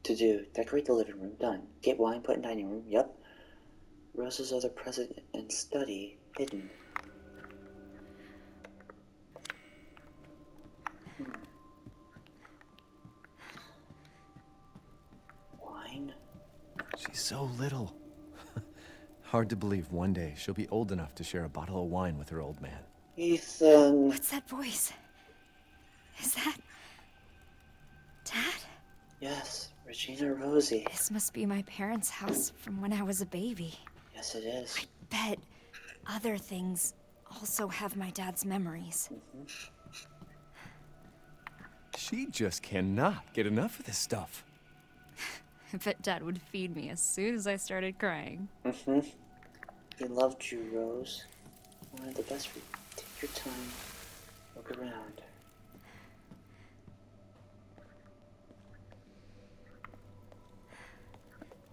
to do. Decorate the living room. Done. Get wine, put in dining room. Yep. Rose's other present and study. Hidden. Wine? She's so little. Hard to believe one day she'll be old enough to share a bottle of wine with her old man. Ethan. What's that voice? Is that... Dad? Yes, Regina Rosie. This must be my parents' house from when I was a baby. Yes, it is. Bet other things also have my dad's memories. She just cannot get enough of this stuff. I bet Dad would feed me as soon as I started crying. He loved you, Rose. Wanted the best for you. Take your time. Look around.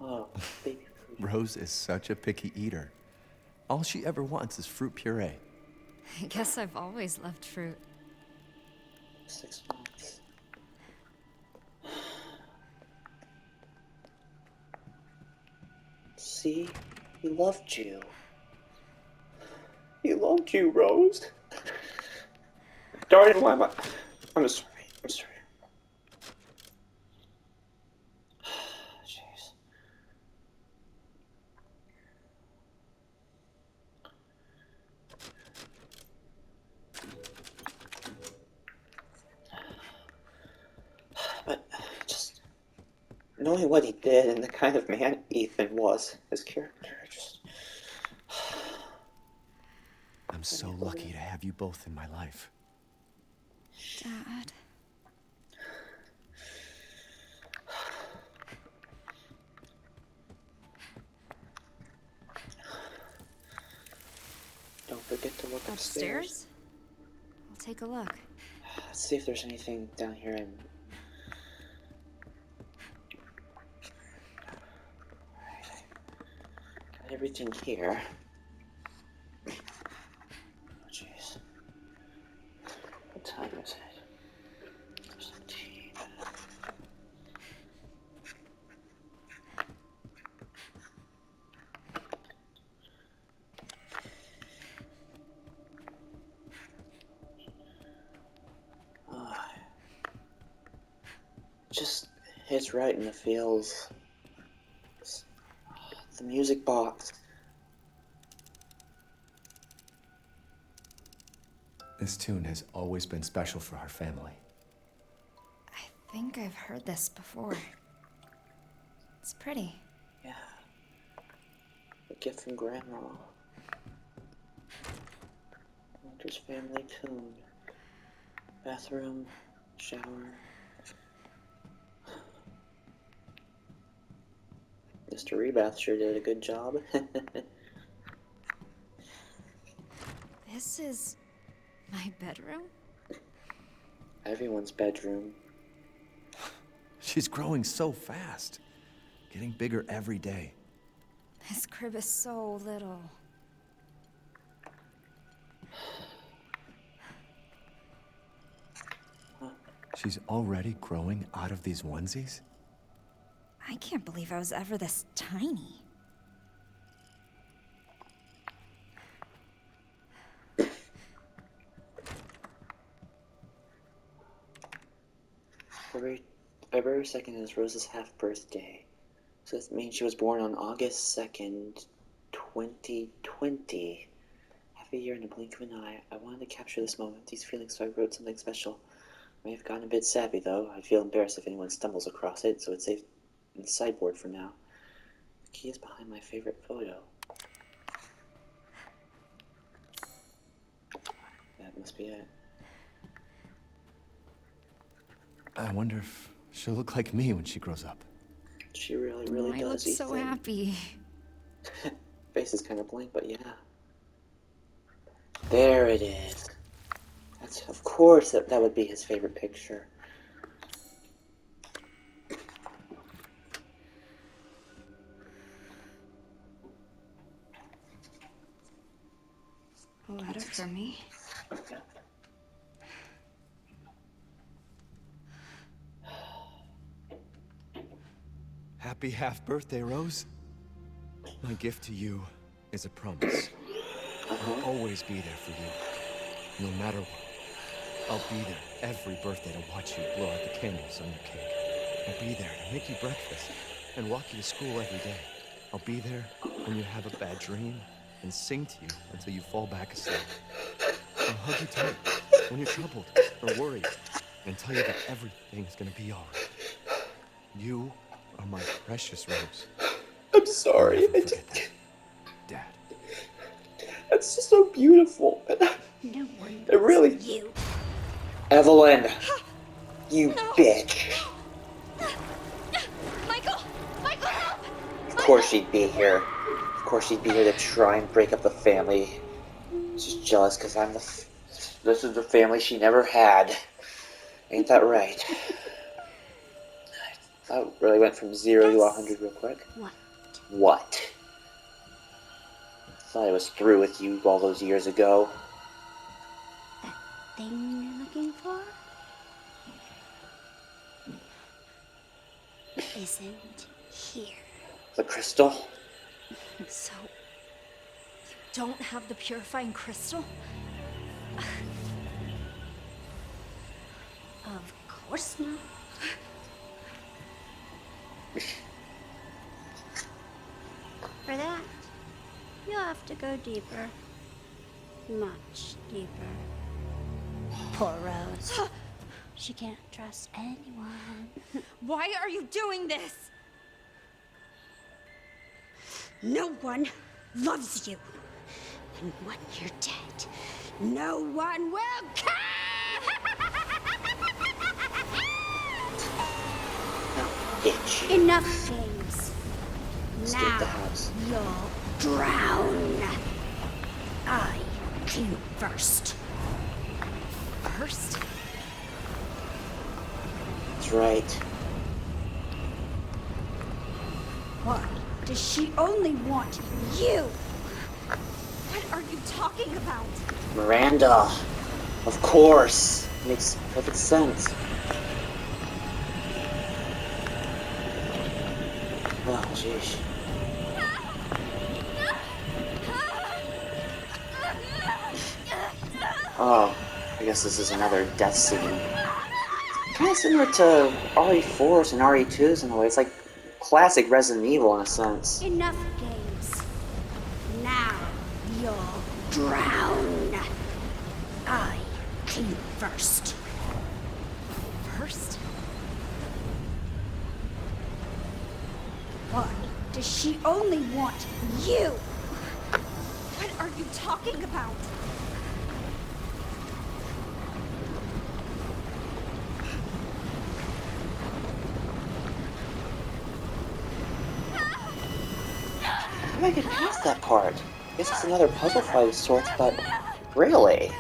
Oh, baby food. Rose is such a picky eater. All she ever wants is fruit puree. I guess I've always loved fruit. 6 months. See? He loved you. He loved you, Rose. Darn, why am I... I'm sorry. I'm sorry. Jeez. But just knowing what he did and the kind of man Ethan was, his character, just... I'm so lucky to have you both in my life. Dad. Don't forget to look upstairs. Upstairs? I'll take a look. Let's see if there's anything down here. Alright. Got everything here. Oh, jeez. What time is it? 17. Just hits right in the feels. The music box. This tune has always been special for our family. I think I've heard this before. It's pretty. Yeah. A gift from Grandma. Winter's family tune. Bathroom, shower. Mr. Rebath sure did a good job. This is my bedroom? Everyone's bedroom. She's growing so fast. Getting bigger every day. This crib is so little. She's already growing out of these onesies? I can't believe I was ever this tiny. February 2nd is Rose's half birthday. So that means she was born on August 2nd, 2020. Half a year in a blink of an eye. I wanted to capture this moment, these feelings, so I wrote something special. I may have gotten a bit sappy, though. I'd feel embarrassed if anyone stumbles across it, so it's safe in the sideboard for now. The key is behind my favorite photo. That must be it. I wonder if she'll look like me when she grows up. She really I does. look so happy. Face is kind of blank, but yeah. There it is. That's, of course, that would be his favorite picture. A letter for me? Yeah. Happy half-birthday, Rose. My gift to you is a promise. I'll always be there for you, no matter what. I'll be there every birthday to watch you blow out the candles on your cake. I'll be there to make you breakfast and walk you to school every day. I'll be there when you have a bad dream and sing to you until you fall back asleep. I'll hug you tight when you're troubled or worried and tell you that everything's gonna be all right. You are my precious Rose. I'm I'll sorry. never forget that, Dad. That's just so beautiful. No one It really- loves you. Evelyn, you No. bitch. Michael! Michael, help! Of course she'd be here. Of course she'd be here to try and break up the family. She's jealous because I'm this is the family she never had. Ain't that right? That really went from 0 to 100 real quick. What? What? Thought I was through with you all those years ago. Thing you're looking for? Isn't here. The crystal? So, you don't have the purifying crystal? Of course not. For that, you'll have to go deeper. Much deeper. Poor Rose. She can't trust anyone. Why are you doing this? No one loves you. And when you're dead, no one will care! Bitch. Enough games. Let's get the Now house. you'll drown. I came first. First? That's right. Why does she only want you? What are you talking about? Miranda. Of course. Makes perfect sense. Oh, jeez. Oh, I guess this is another death scene. Kind of similar to RE4s and RE2s in a way. It's like classic Resident Evil in a sense. Enough games. Now you'll drown. I came first. First? Why does she only want you? What are you talking about? How do I get past that part? I guess it's another puzzle fight of sorts, but really?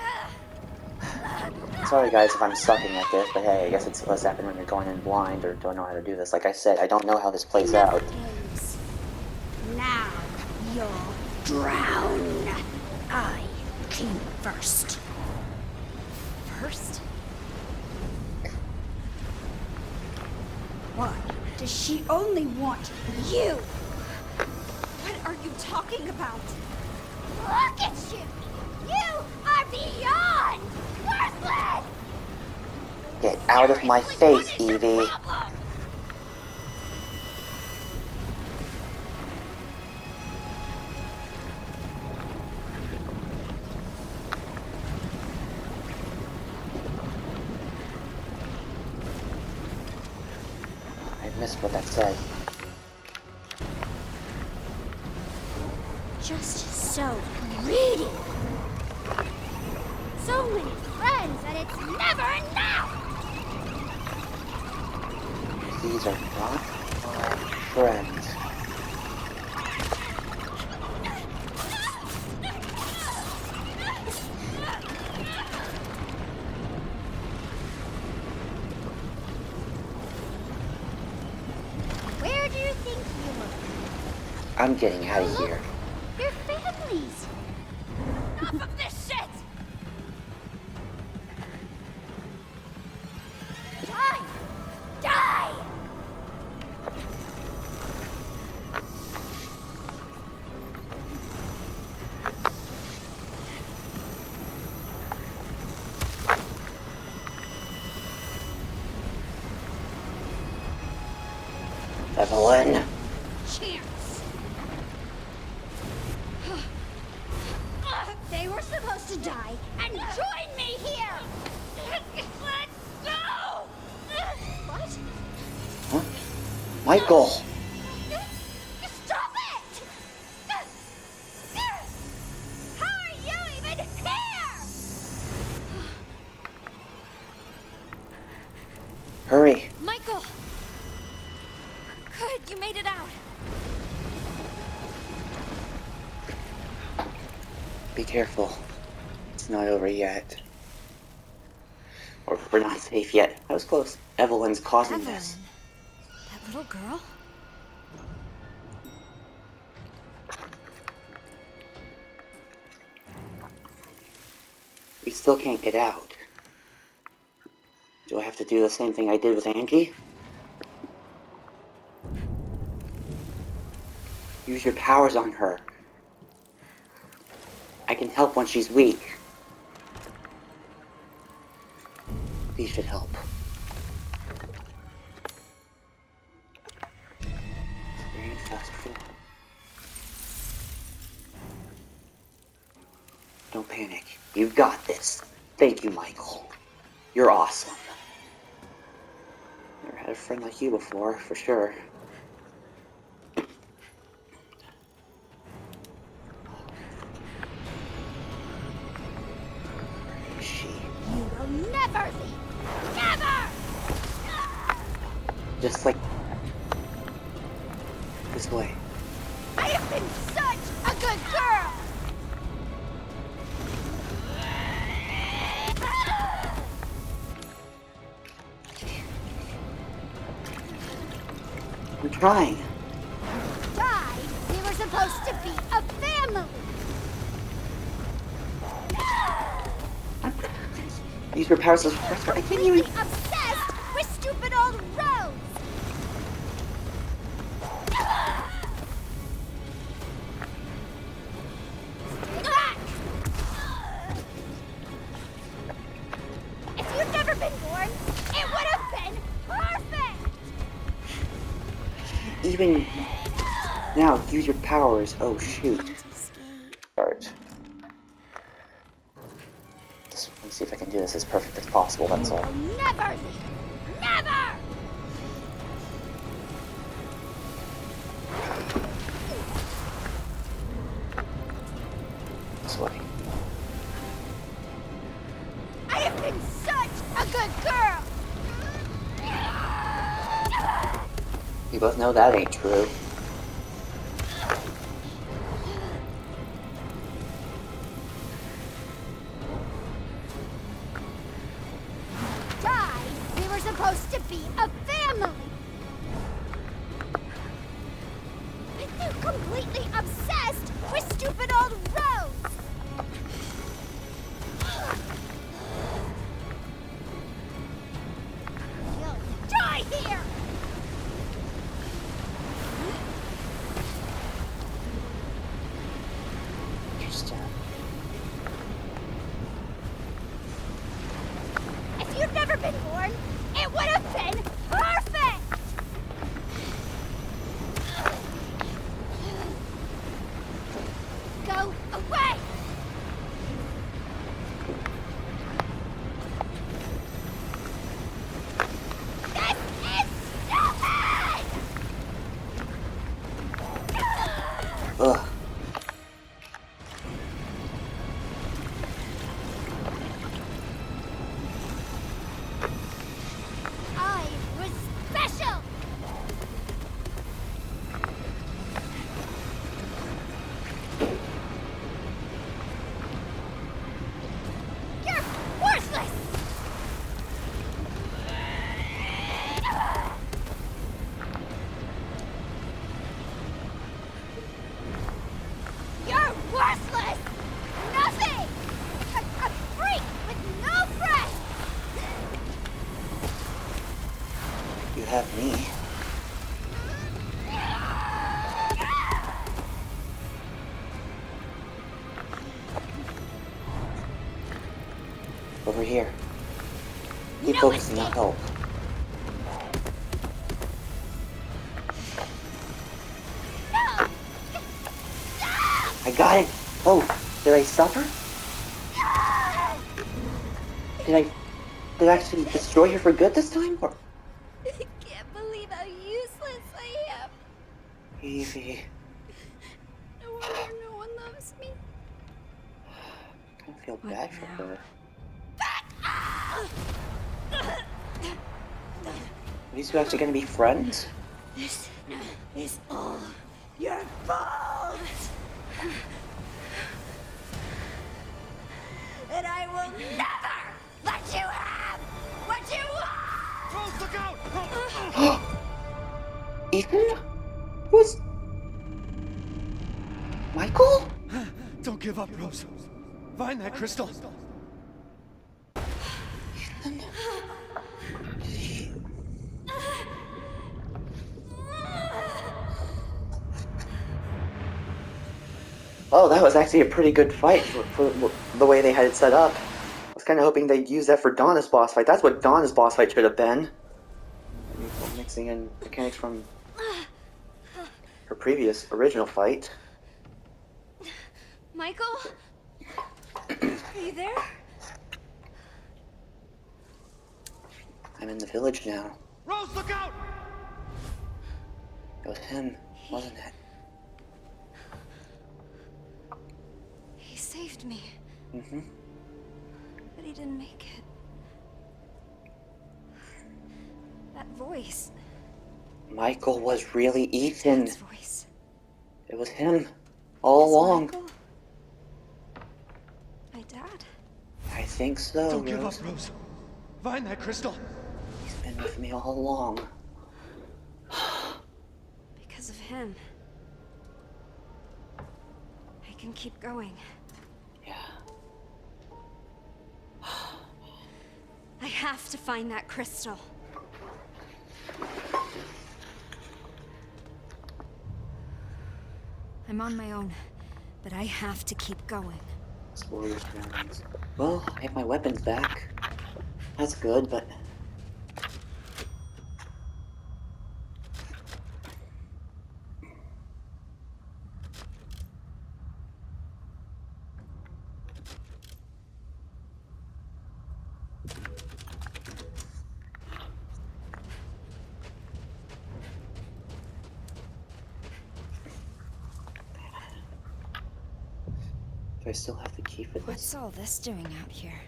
Sorry guys if I'm sucking at this, but hey, I guess it's supposed to happen when you're going in blind or don't know how to do this. Like I said, I don't know how this plays Enough out. games. Now you'll drown. I came first. First? Why does she only want you? What are you talking about? Look at you! You are beyond worthless! Get out of my face, Evie. I missed what that said. Just so greedy. So many friends, and it's never enough! These are not my friends. Where do you think you look? I'm getting out of here. Your families! Enough of this shit! Die! Die! Evelyn! Chance. They were supposed to die and join me here. Let's go. What? Huh? Michael! Stop it! How are you even here? Hurry! Michael! Good, you made it out. Be careful. It's not over yet. Or we're not safe yet. I was close. Evelyn's causing Evelyn. this. That little girl? We still can't get out. Do I have to do the same thing I did with Angie? Use your powers on her. I can help when she's weak. These should help. Very fast forward. Don't panic. You've got this. Thank you, Michael. You're awesome. Never had a friend like you before, for sure. Where is she? You will never leave. Never! Just like this way. I have been such a good girl! I'm trying. Died. We were supposed to be a family. Use your powers as first. I can't even. Completely obsessed with stupid old Rose. Stay back! If you'd never been born, it would have been perfect! Even now, use your powers. Oh shoot. Start. Just let me see if I can do this as perfect as possible. That's all. Never leave! Never! This way. I have been such a good girl! You both know that ain't true. Died. We were supposed to be a family. But they're completely obsessed with stupid old Rose. You'll die here. Just, If you'd never been born, it would have been perfect. Go away. This is stupid. ugh. I was special. You're worthless. You're worthless. Nothing. A freak with no friends. You have me. Over here. Keep No focusing on escape. help. I got it! Oh, did I stop her? Did I actually destroy her for good this time? Or I can't believe how useless I am. Evie, No wonder no one loves me. I kind of feel What bad for now? her. Are these two actually gonna be friends? This is all your fault! And I will never let you have what you want! Rose, look out! Ethan? Who's... Michael? Don't give up, Rose. Find that crystal. Oh, that was actually a pretty good fight for the way they had it set up. I was kind of hoping they'd use that for Donna's boss fight. That's what Donna's boss fight should have been. Maybe mixing in mechanics from her previous original fight. Michael? Are you there? I'm in the village now. Rose, look out! It was him, wasn't it? He saved me, Mm-hmm. but he didn't make it. That voice. Michael was really Ethan. His voice. It was him. All Is along. Michael my dad? I think so, Don't give Rose. up, Rose. Find that crystal. He's been with me all along. Because of him. I can keep going. Yeah. I have to find that crystal. I'm on my own, but I have to keep going. Explore your surroundings. Well, I have my weapons back. That's good, but... do I still have the key for this? What's all this doing out here?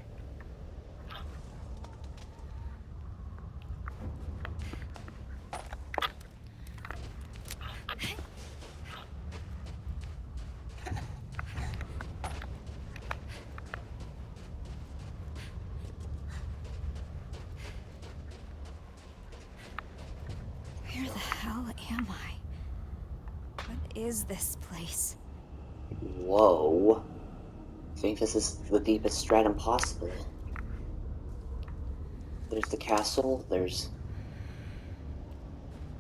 Where the hell am I? What is this place? Whoa. I think this is the deepest stratum possible. There's the castle, there's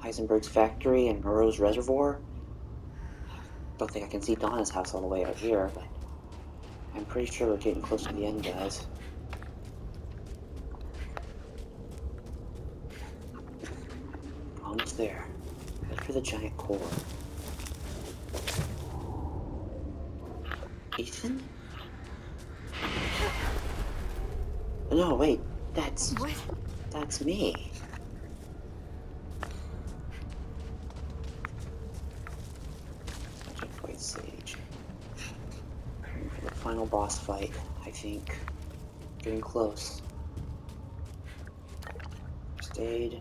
Heisenberg's factory and Moreau's reservoir. Don't think I can see Donna's house all the way out here, but I'm pretty sure we're getting close to the end, guys. Almost there. Head for the giant core. Ethan? No, wait. What? That's me. Project White Sage. Preparing for the final boss fight, I think. Getting close. First aid.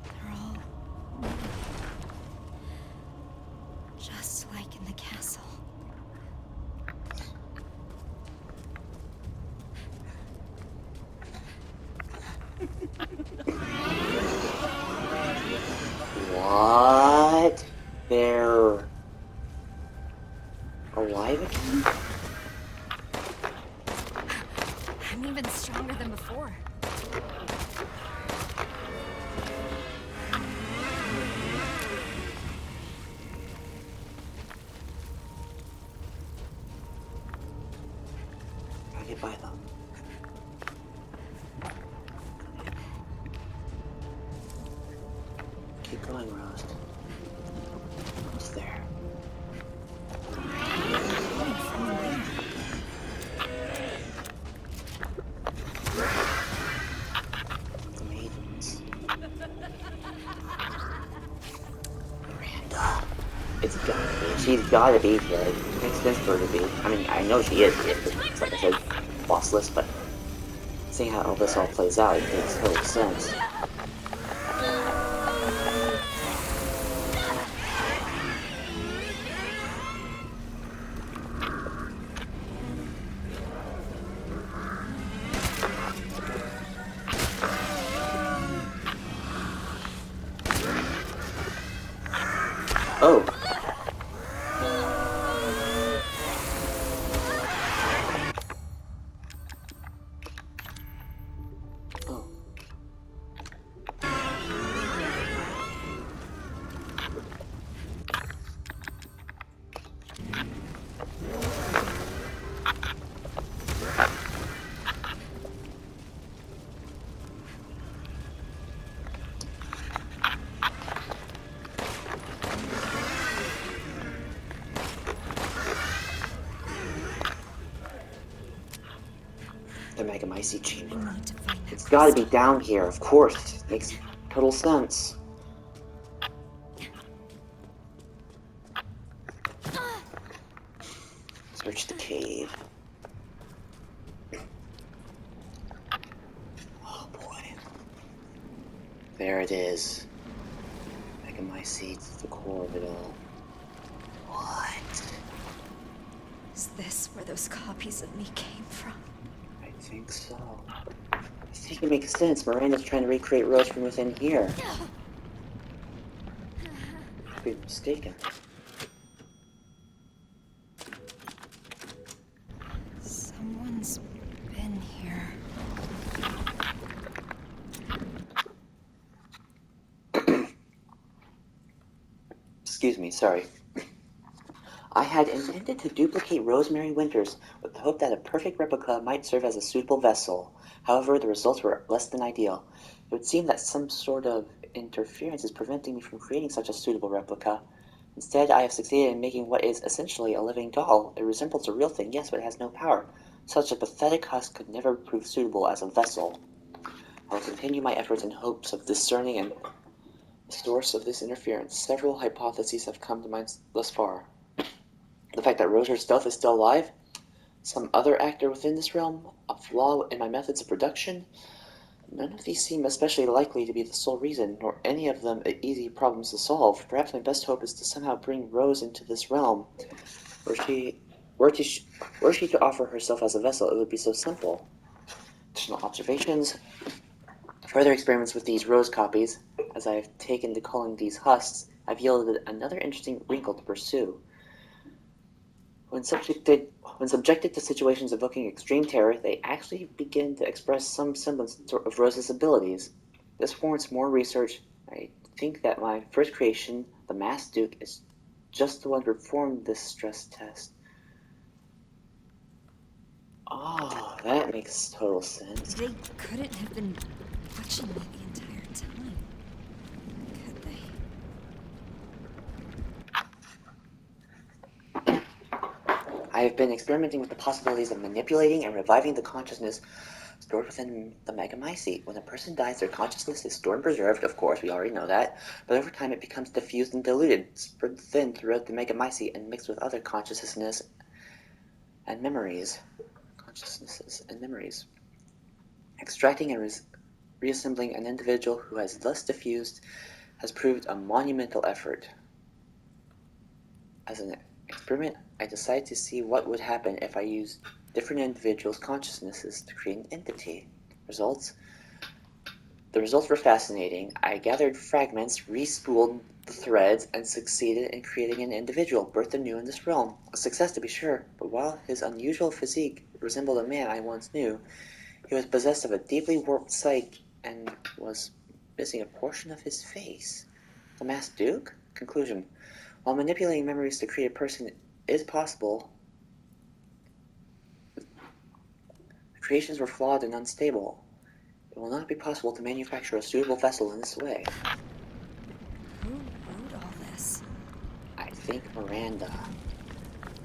They're all just like in the castle. What? They're alive again? I'm even stronger than before. Gotta get by them. Keep going, Rose. she's gotta be here. It makes sense for her to be. I mean, I know she is here, it's like I said, bossless, but seeing how all this all plays out, it makes total sense. Oh. Oh. The Megamycete chamber. I need to find that It's gotta be crystal. down here, of course. Makes total sense. Search the cave. Oh boy. There it is. Megamycete, the core of it all. What? Is this where those copies of me came from? I think so. I think it makes sense. Miranda's trying to recreate Rose from within here. Could be mistaken. Someone's been here. Excuse me, sorry. I had intended to duplicate Rosemary Winters with the hope that a perfect replica might serve as a suitable vessel. However, the results were less than ideal. It would seem that some sort of interference is preventing me from creating such a suitable replica. Instead, I have succeeded in making what is essentially a living doll. It resembles a real thing, yes, but it has no power. Such a pathetic husk could never prove suitable as a vessel. I will continue my efforts in hopes of discerning the source of this interference. Several hypotheses have come to mind thus far. The fact that Rose herself is still alive, some other actor within this realm, a flaw in my methods of production. None of these seem especially likely to be the sole reason, nor any of them easy problems to solve. Perhaps my best hope is to somehow bring Rose into this realm. Were she to offer herself as a vessel, it would be so simple. Additional observations. Further experiments with these Rose copies, as I have taken to calling these husks, have yielded another interesting wrinkle to pursue. When subjected to situations evoking extreme terror, they actually begin to express some semblance of Rose's abilities. This warrants more research. I think that my first creation, the Masked Duke, is just the one to perform this stress test. Oh, that makes total sense. They couldn't have been watching me the entire time, could they? I have been experimenting with the possibilities of manipulating and reviving the consciousness stored within the Megamycete. When a person dies, their consciousness is stored and preserved, of course, we already know that, but over time it becomes diffused and diluted, spread thin throughout the Megamycete and mixed with other consciousnesses and memories. Extracting and reassembling an individual who has thus diffused has proved a monumental effort. As an experiment, I decided to see what would happen if I used different individuals' consciousnesses to create an entity. The results were fascinating. I gathered fragments, re-spooled the threads, and succeeded in creating an individual, birthed anew in this realm. A success, to be sure, but while his unusual physique resembled a man I once knew, he was possessed of a deeply warped psyche and was missing a portion of his face. The Masked Duke? Conclusion. While manipulating memories to create a person is possible, the creations were flawed and unstable. It will not be possible to manufacture a suitable vessel in this way. Who wrote all this? I think Miranda.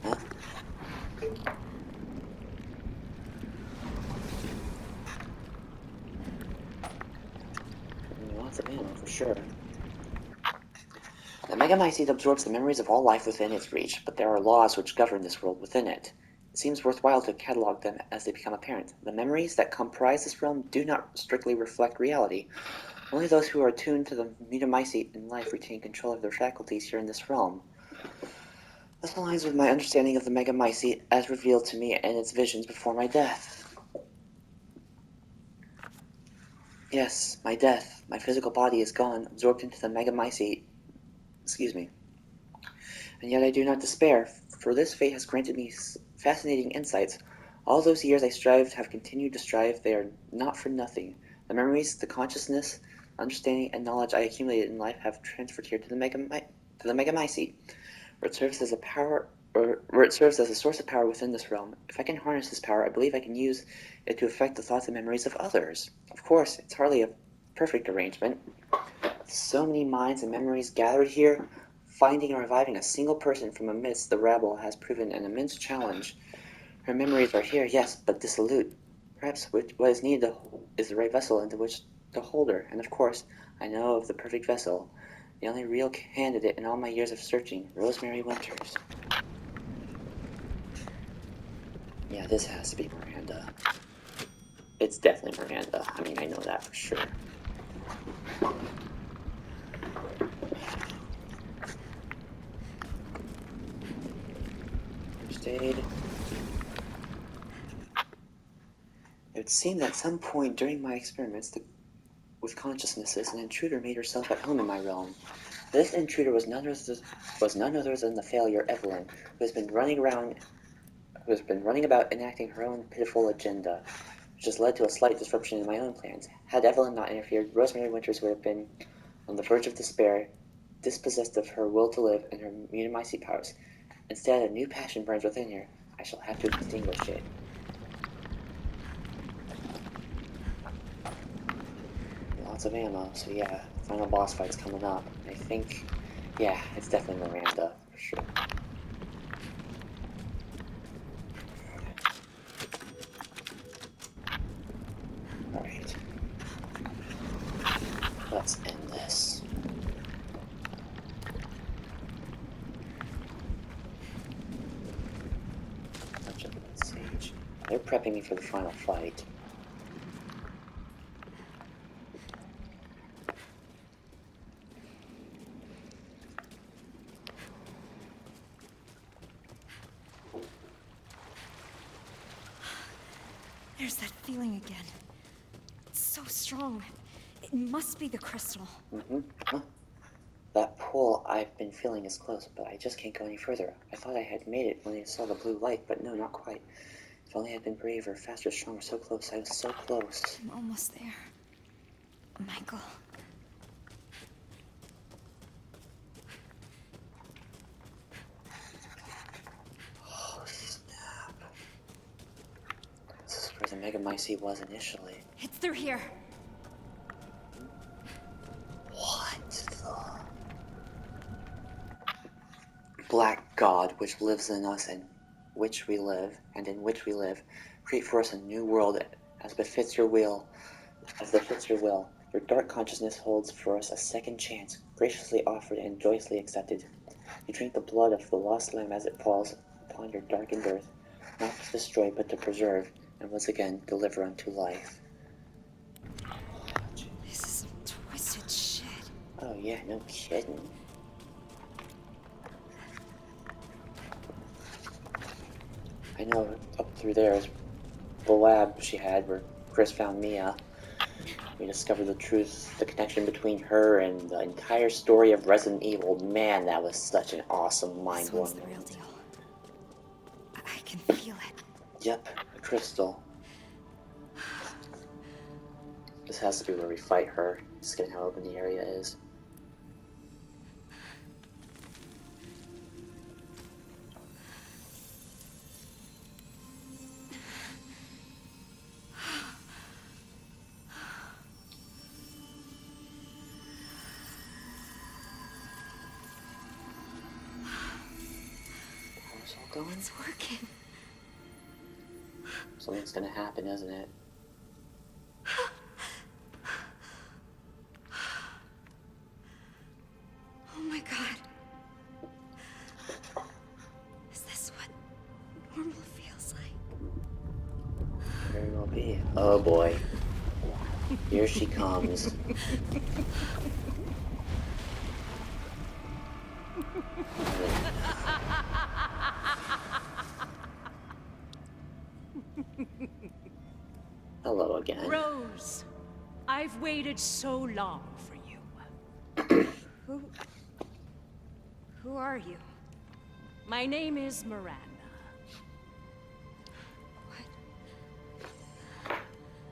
Huh? Lots of ammo, for sure. The Megamycete absorbs the memories of all life within its reach, but there are laws which govern this world within it. It seems worthwhile to catalog them as they become apparent. The memories that comprise this realm do not strictly reflect reality. Only those who are attuned to the Megamycete in life retain control of their faculties here in this realm. This aligns with my understanding of the Megamycete as revealed to me in its visions before my death. Yes, my death. My physical body is gone, absorbed into the Megamycete. Excuse me. And yet I do not despair, for this fate has granted me fascinating insights. All those years I strived, have continued to strive, they are not for nothing. The memories, the consciousness, understanding, and knowledge I accumulated in life have transferred here to the Megamycete, where it serves as a source of power within this realm. If I can harness this power, I believe I can use it to affect the thoughts and memories of others. Of course, it's hardly a perfect arrangement. So many minds and memories gathered here, finding and reviving a single person from amidst the rabble has proven an immense challenge. Her memories are here, yes, but dissolute. Perhaps what is needed is the right vessel into which to hold her, and of course, I know of the perfect vessel, the only real candidate in all my years of searching, Rosemary Winters. Yeah, this has to be Miranda. It's definitely Miranda. I mean, I know that for sure. First aid. It would seem that at some point during my experiments with consciousnesses, an intruder made herself at home in my realm. This intruder was none other than the failure Evelyn, who has been running about enacting her own pitiful agenda, which has led to a slight disruption in my own plans. Had Evelyn not interfered, Rosemary Winters would have been on the verge of despair, dispossessed of her will to live and her Megamycete powers. Instead, a new passion burns within her. I shall have to extinguish it. Lots of ammo, so yeah, final boss fight's coming up. I think, yeah, it's definitely Miranda, for sure. Alright. Let's end this. Touch of the sage. They're prepping me for the final fight. There's that feeling again. It's so strong. It must be the crystal. Huh? That pull I've been feeling is close, but I just can't go any further. I thought I had made it when I saw the blue light, but no, not quite. If only I had been braver, faster, stronger, so close. I was so close. I'm almost there. Michael. Oh, snap. This is where the Megamycete was initially. It's through here. What the? Black God, which lives in us and which we live, and in which we live, create for us a new world as befits your will, Your dark consciousness holds for us a second chance, graciously offered and joyously accepted. You drink the blood of the lost lamb as it falls upon your darkened earth, not to destroy, but to preserve, and once again deliver unto life. This is some twisted shit. Oh yeah, no kidding. I know up through there is the lab she had where Chris found Mia. We discovered the truth, the connection between her and the entire story of Resident Evil. Man, that was such an awesome, mind-blowing This one's the real moment. deal. I can feel it. Yep, a crystal. This has to be where we fight her. Just kidding how open the area is. Power's all going. It's working. Something's gonna happen, isn't it? Oh my god. Oh boy. Here she comes. Hello again. Rose, I've waited so long for you. Who are you? My name is Miranda.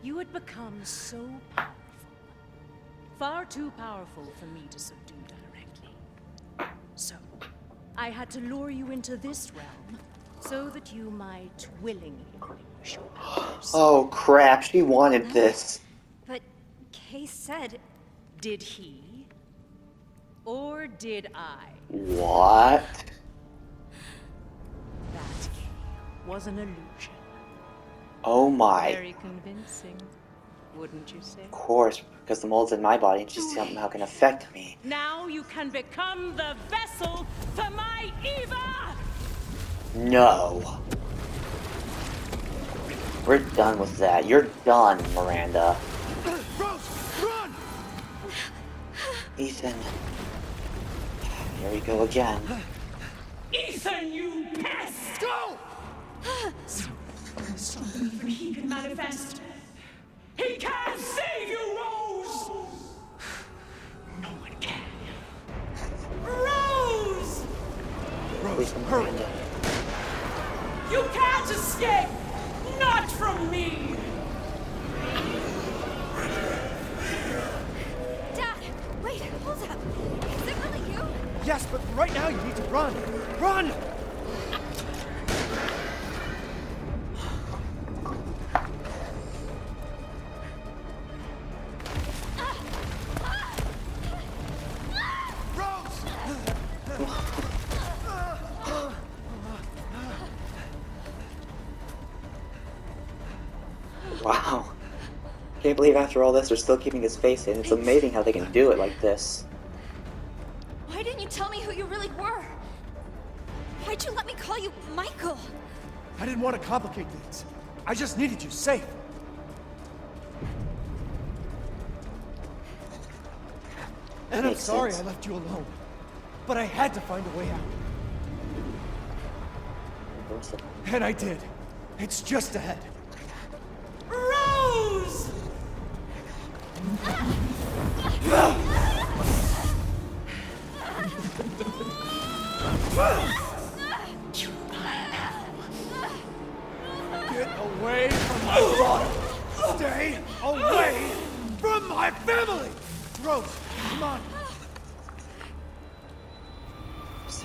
You had become so powerful. Far too powerful for me to subdue directly. So, I had to lure you into this realm so that you might willingly relinquish your powers. Oh crap, she wanted this. But Kay said... Did he? Or did I? What? That Kay was an illusion. Oh my. Very convincing, wouldn't you say? Of course, because the mold's in my body and she somehow can affect me. Now you can become the vessel for my Eva! No. We're done with that. You're done, Miranda. Rose, run! Ethan. Here we go again. Ethan, you pest! Go! So even he can manifest. He can't save you, Rose! No one can. Rose! Rose, Ethan, hurry! Miranda. You can't escape! Not from me! Dad! Wait, hold up! Is it really you? Yes, but right now you need to run! Run! Wow. Can't believe after all this they're still keeping his face in. It's amazing how they can do it like this. Why didn't you tell me who you really were? Why'd you let me call you Michael? I didn't want to complicate things. I just needed you safe. And I'm Makes sorry sense. I left you alone. But I had to find a way out. And I did. It's just ahead. Rose! Get away from my daughter! Stay away from my family! Rose, come on!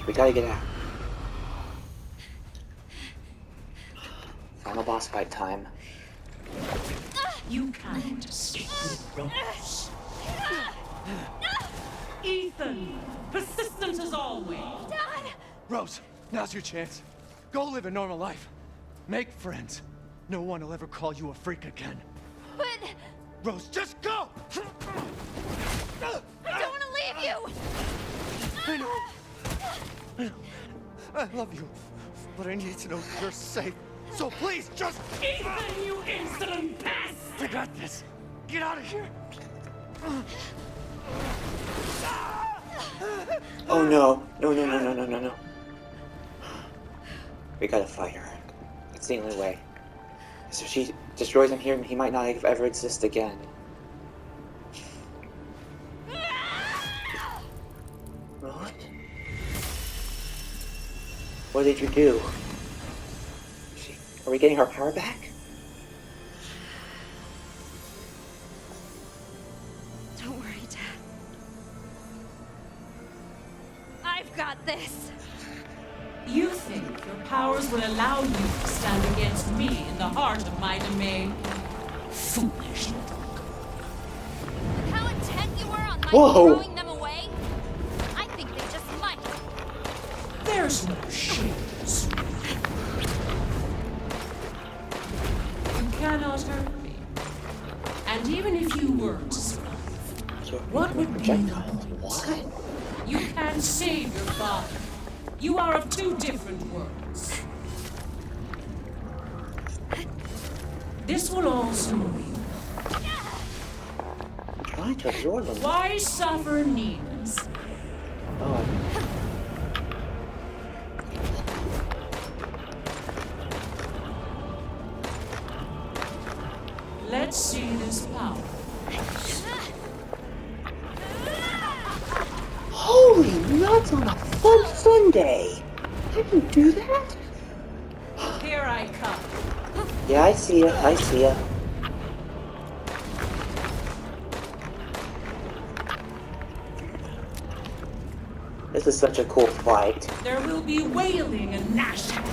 We gotta get out. Final boss fight time. You can't escape Rose. Ethan, persistent as always. Dad! Rose, now's your chance. Go live a normal life. Make friends. No one will ever call you a freak again. But Rose, just go! I don't want to leave you! I know. I love you, but I need to know you're safe. So please, just... Ethan, you insolent pest! I got this. Get out of here. Oh no. No, no, no, no, no, no, no. We gotta fight her. It's the only way. So if she destroys him here, he might not ever exist again. What? What did you do? Are we getting our power back? Don't worry, Dad. I've got this. You think your powers will allow you to stand against me in the heart of my domain? Foolish. With how intent you were on my Whoa. throwing them away, I think they just might. There's no shields. You cannot hurt me. And even if you were to survive, what would be the point? You can't save your father. You are of two different worlds. This will all soon be. I'm trying to absorb them. Why suffer needs? Oh, Let's see this power. holy nuts on a fun Sunday! I can do that? Here I come. Yeah, I see ya. I see ya. This is such a cool fight. There will be wailing and gnashing.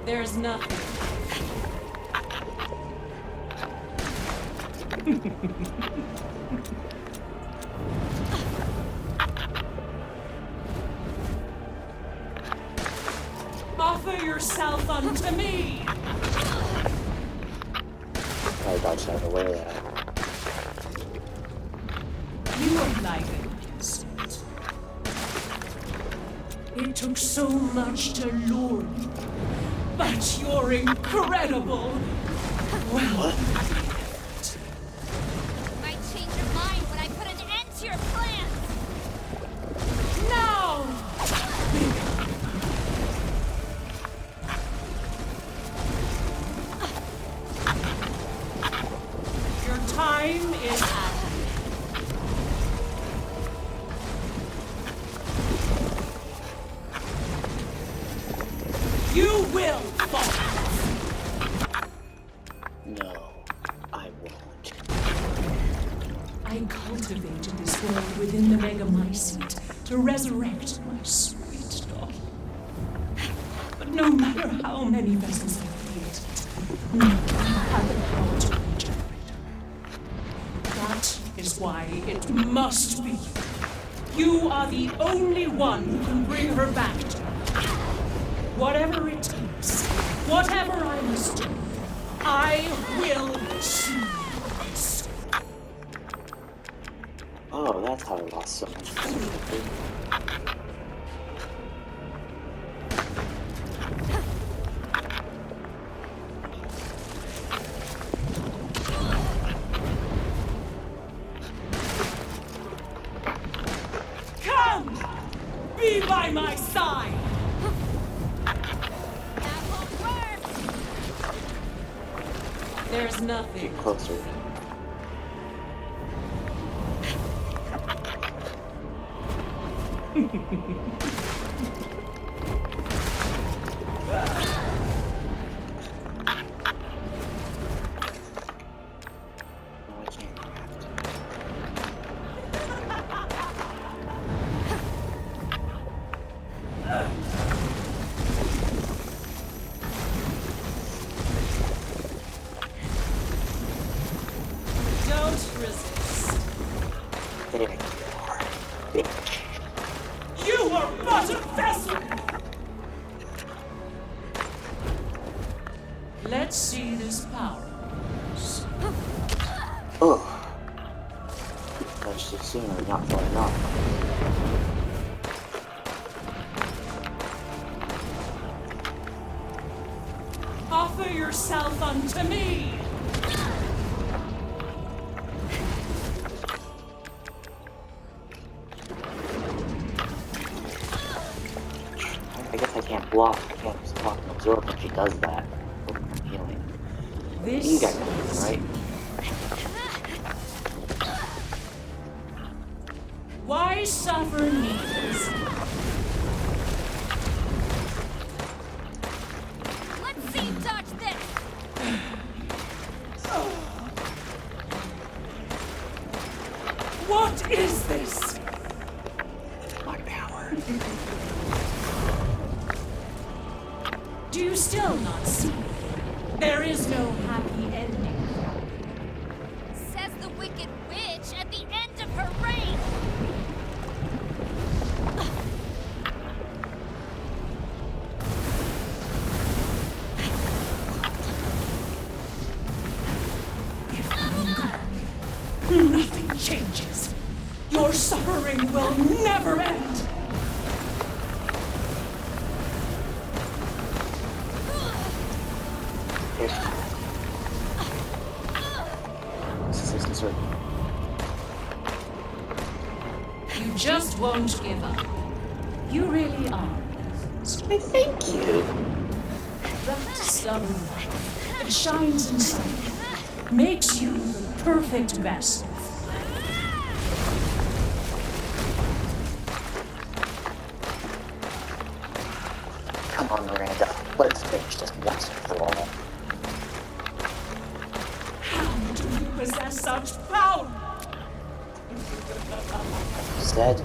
There's nothing. Offer yourself unto me. I dodged out of the way of that. You are like an innocent. It took so much to lure you, but you're incredible. Well, You might change your mind when I put an end to your plans. now! Your time is at You will fall. No, I won't. I cultivated this world within the Megamycete to resurrect my sweet daughter. But no matter how many vessels I created, none had the power to regenerate her. That is why it must be you. You are the only one who can bring her back to me. Whatever it takes, whatever I must do, I will see this. Oh, that's how I lost so much. Come! Be by my side! That won't work. There's nothing. Closer. No, I can't craft. Don't resist. There you are, bitch. You are but a vessel! Let's see this power. Oh. Touched it sooner, not far enough. Offer yourself unto me! I guess I can't block. I can't just block and absorb when she does that. Healing. This You guys know this, right? Why suffer needs? Let's see you dodge this. What is this? My power. Do you still not see? There is no happy ending. Says the Wicked Witch at the end of her reign. Nothing Your suffering will never end. This is concerned. You just won't give up. You really are. Why, thank you. That sunlight that shines inside you makes you the perfect vessel. Come on, Miranda. Let's finish this once and for all. How do you possess such power? Said,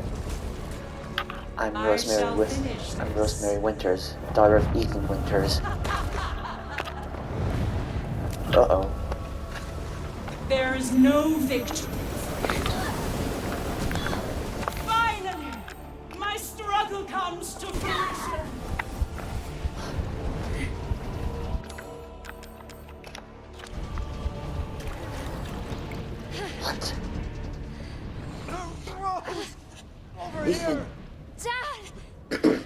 I'm I shall finish I'm this. Rosemary Winters, daughter of Ethan Winters. Uh-oh. There is no victory. Finally, my struggle comes to fruition. What? Rose! Over Ethan, here! Dad!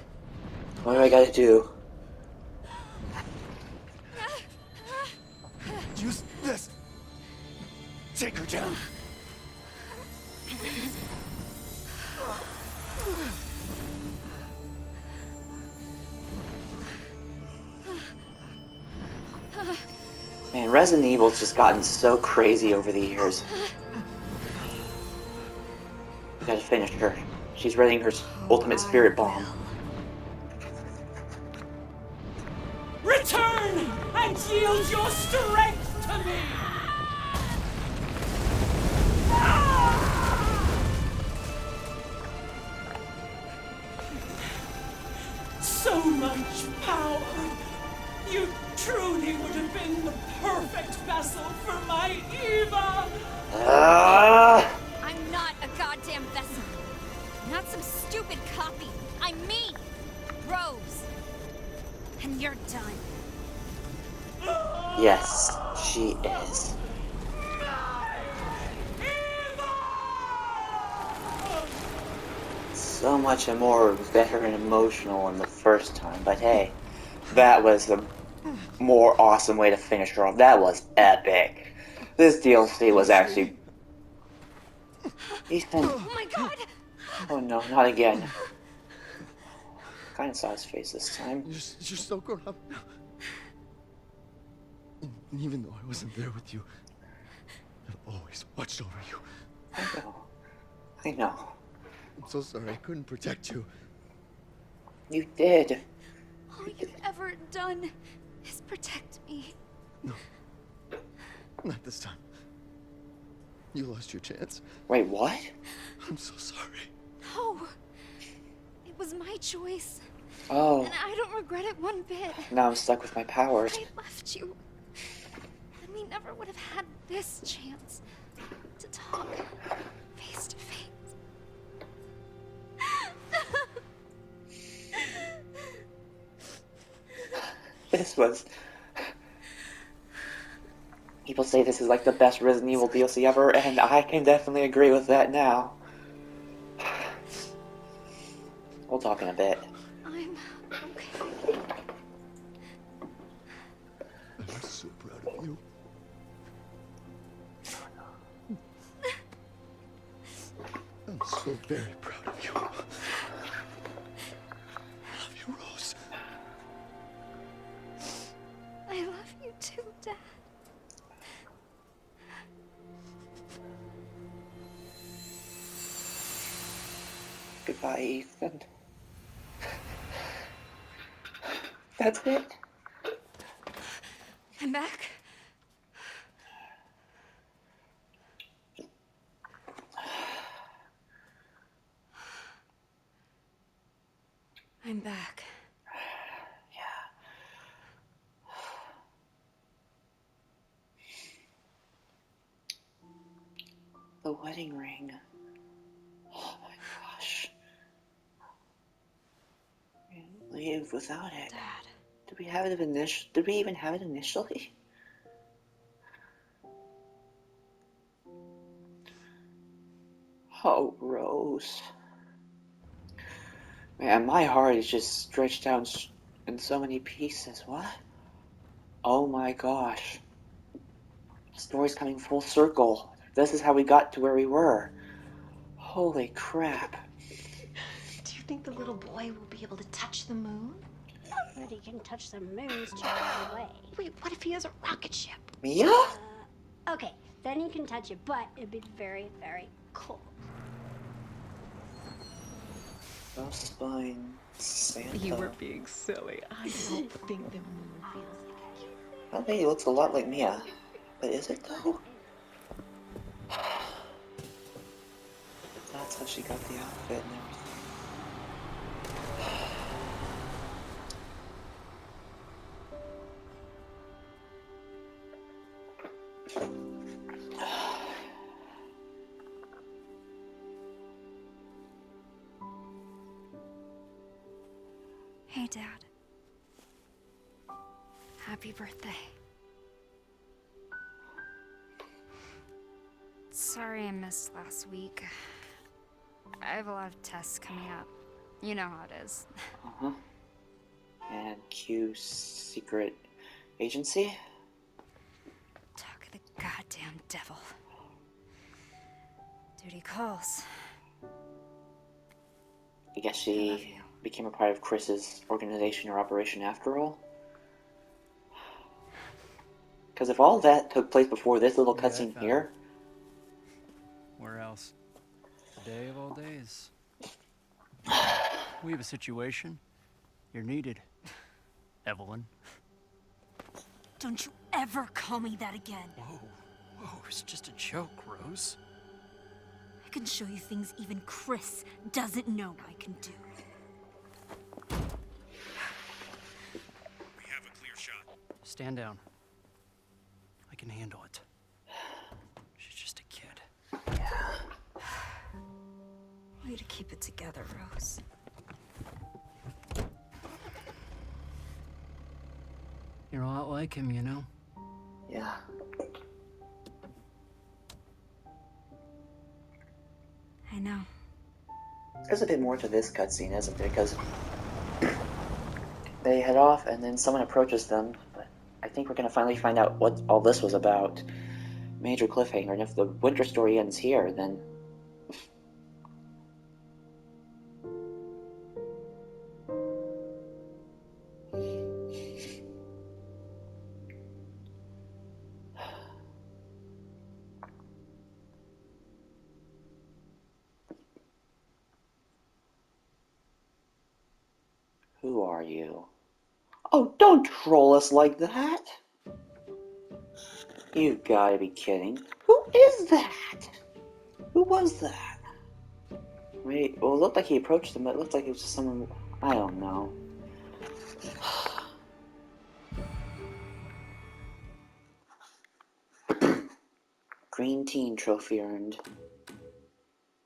what do I gotta do? Use this! Take her down! Man, Resident Evil's just gotten so crazy over the years. We gotta finish her. She's readying her ultimate spirit bomb. Return and yield your strength to me! So much power! You truly would have been the perfect vessel for my Eva! Ah! I'm not a goddamn vessel. I'm not some stupid copy. I'm me, Rose. And you're done. Yes, she is. So much more better and emotional than the first time, but hey, that was a more awesome way to finish her off. That was epic. This DLC was actually... Ethan. Oh my god! Oh no, not again. Kinda saw his face this time. You're so grown up now. And even though I wasn't there with you, I've always watched over you. I know. I know. I'm so sorry I couldn't protect you. You did. All you've ever done is protect me. Not this time. You lost your chance. Wait, what? I'm so sorry. No. It was my choice. Oh, And I don't regret it one bit. now I'm stuck with my powers. I left you. And we never would have had this chance to talk face to face. This was... People say this is like the best Resident Evil DLC ever, and I can definitely agree with that now. We'll talk in a bit. I'm okay. I'm so proud of you. I'm so very proud of you. I love you, Rose. I love you too, Dad. Goodbye, Ethan. That's it? I'm back. I'm back. The wedding ring. Oh my gosh. We didn't leave without it. Dad. Did we have it Did we even have it initially? Oh Rose. Man, my heart is just stretched out in so many pieces. What? Oh my gosh. The story's coming full circle. This is how we got to where we were. Holy crap. Do you think the little boy will be able to touch the moon? But he can touch the moon's charred away. Wait, what if he has a rocket ship? Mia? Okay, then he can touch it, but it'd be very, very cold. Spine, Santa. You were being silly. I don't think the moon feels like a That lady looks a lot like Mia. But is it though? That's how she got the outfit and everything. Hey, Dad. Happy birthday. Sorry I missed last week. I have a lot of tests coming up. You know how it is. Uh-huh. And Q secret agency? Talk of the goddamn devil. Duty calls. I guess I love she you. became a part of Chris's organization or operation after all. Because if all that took place before this little Yeah, I cutscene found here, Where else? The day of all days. We have a situation. You're needed, Evelyn. Don't you ever call me that again. Whoa, it's just a joke, Rose. I can show you things even Chris doesn't know I can do. We have a clear shot. Stand down. I can handle it. She's just a kid. Way to keep it together, Rose. You're a lot like him, you know? yeah. I know. There's a bit more to this cutscene, isn't there? Because they head off and then someone approaches them, but I think we're going to finally find out what all this was about. Major cliffhanger, and if the winter story ends here, then... Who are you? Oh, don't troll us like that! You've gotta be kidding. Who is that? Who was that? Wait, well, it looked like he approached them, but it looked like it was just someone... I don't know. Green Teen trophy earned.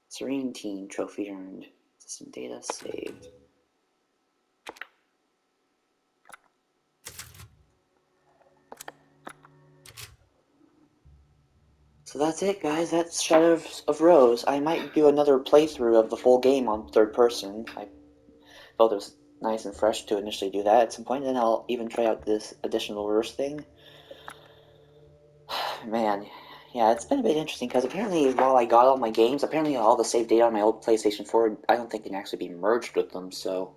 Serene Teen trophy earned. System data saved. So that's it, guys. That's Shadow of Rose. I might do another playthrough of the full game on third person. I felt it was nice and fresh to initially do that at some point, and then I'll even try out this additional verse thing. Man, yeah, it's been a bit interesting, because apparently while I got all my games, apparently all the save data on my old PlayStation 4, I don't think can actually be merged with them, so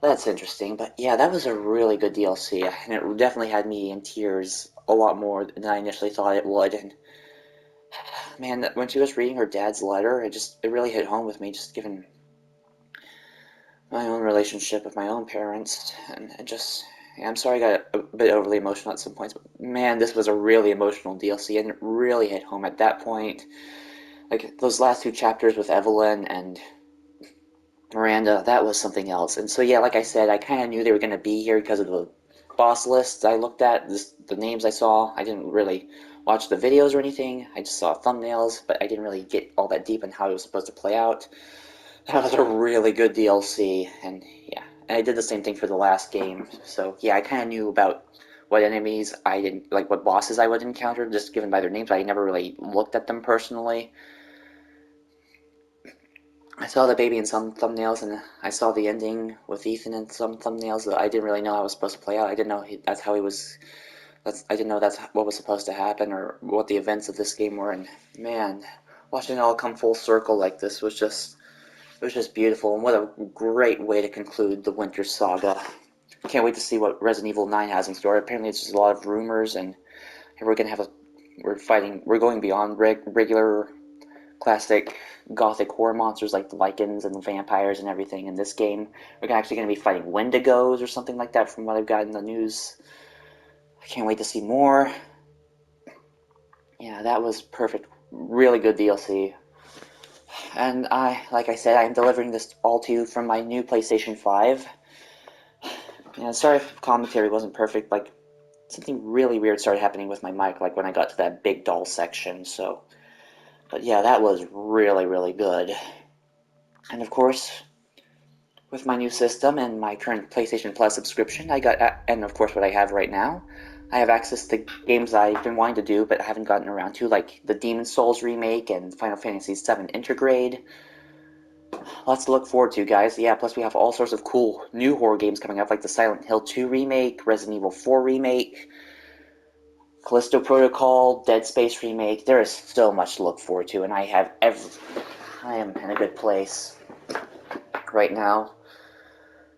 that's interesting. But yeah, that was a really good DLC, and it definitely had me in tears a lot more than I initially thought it would, and man, when she was reading her dad's letter, it really hit home with me, just given my own relationship with my own parents, and yeah, I'm sorry I got a bit overly emotional at some points, but man, this was a really emotional DLC, and it really hit home at that point. Like, those last two chapters with Evelyn and Miranda, that was something else. And so, yeah, like I said, I kind of knew they were going to be here because of the boss lists I looked at, the names I saw. I didn't really watch the videos or anything. I just saw thumbnails, but I didn't really get all that deep in how it was supposed to play out. That was a really good DLC, and yeah. And I did the same thing for the last game. So, yeah, I kind of knew about what enemies I didn't, like what bosses I would encounter, just given by their names. I never really looked at them personally. I saw the baby in some thumbnails, and I saw the ending with Ethan in some thumbnails that I didn't really know how it was supposed to play out. I didn't know that's how he was. I didn't know that's what was supposed to happen or what the events of this game were. And man, watching it all come full circle like this was just beautiful. And what a great way to conclude the Winter Saga. Can't wait to see what Resident Evil 9 has in store. Apparently, it's just a lot of rumors, and we're going beyond regular classic gothic horror monsters like the Lycans and the vampires and everything in this game. We're actually going to be fighting Wendigos or something like that from what I've got in the news. I can't wait to see more. Yeah, that was perfect. Really good DLC. And like I said, I'm delivering this all to you from my new PlayStation 5. Yeah, sorry if commentary wasn't perfect, like, something really weird started happening with my mic, like when I got to that big doll section, so... But yeah, that was really, really good. And of course, with my new system and my current PlayStation Plus subscription, and of course what I have right now, I have access to games I've been wanting to do but I haven't gotten around to, like the Demon's Souls remake and Final Fantasy VII Intergrade. Lots to look forward to, guys. Yeah, plus we have all sorts of cool new horror games coming up, like the Silent Hill 2 remake, Resident Evil 4 remake, Callisto Protocol, Dead Space remake. There is so much to look forward to, and I am in a good place right now.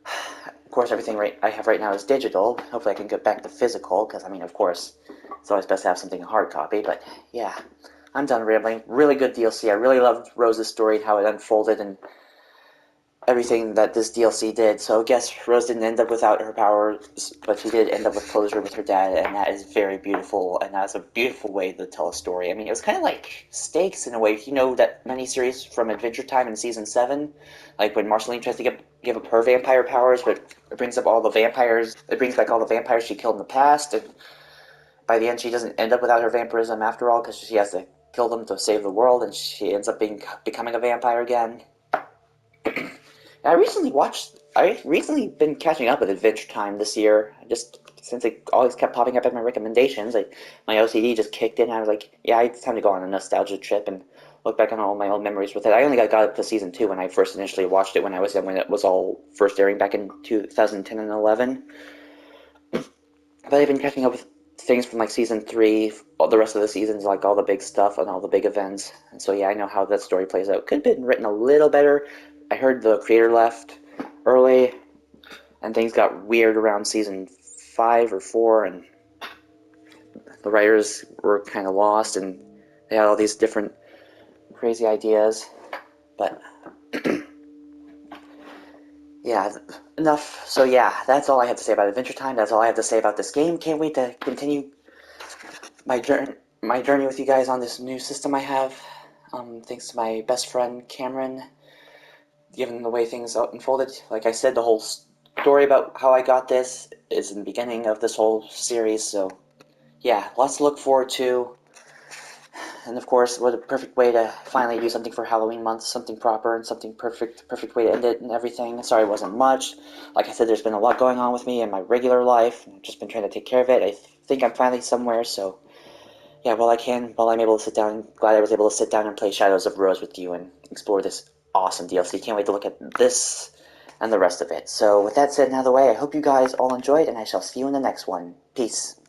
Of course, everything I have right now is digital. Hopefully I can get back to physical, because, I mean, of course, it's always best to have something in hard copy, but yeah, I'm done rambling. Really good DLC. I really loved Rose's story and how it unfolded, and everything that this DLC did. So I guess Rose didn't end up without her powers, but she did end up with closure with her dad, and that is very beautiful, and that's a beautiful way to tell a story. I mean, it was kind of like Stakes in a way. You know that miniseries from Adventure Time in Season 7? Like when Marceline tries to give up her vampire powers, but it brings up all the vampires, it brings back all the vampires she killed in the past, and by the end she doesn't end up without her vampirism after all, because she has to kill them to save the world, and she ends up becoming a vampire again. I recently been catching up with Adventure Time this year, just since it always kept popping up in my recommendations. My OCD just kicked in, and I was like, yeah, it's time to go on a nostalgia trip and look back on all my old memories with it. I only got up to Season 2 when I first initially watched it, when it was all first airing back in 2010 and 11. But I've been catching up with things from like Season 3, all the rest of the seasons, like all the big stuff and all the big events. And so yeah, I know how that story plays out. Could have been written a little better. I heard the creator left early, and things got weird around Season 5 or 4, and the writers were kind of lost, and they had all these different crazy ideas. But yeah, enough. So yeah, that's all I have to say about Adventure Time. That's all I have to say about this game. Can't wait to continue my journey with you guys on this new system I have. Thanks to my best friend Cameron, given the way things unfolded. Like I said, the whole story about how I got this is in the beginning of this whole series, so yeah, lots to look forward to. And of course, what a perfect way to finally do something for Halloween month, something proper and something perfect way to end it and everything. Sorry it wasn't much. Like I said, there's been a lot going on with me in my regular life. I've just been trying to take care of it. I think I'm finally somewhere, so yeah, while I'm able to sit down, glad I was able to sit down and play Shadows of Rose with you and explore this awesome DLC. Can't wait to look at this and the rest of it. So with that said and out of the way, I hope you guys all enjoyed, and I shall see you in the next one. Peace.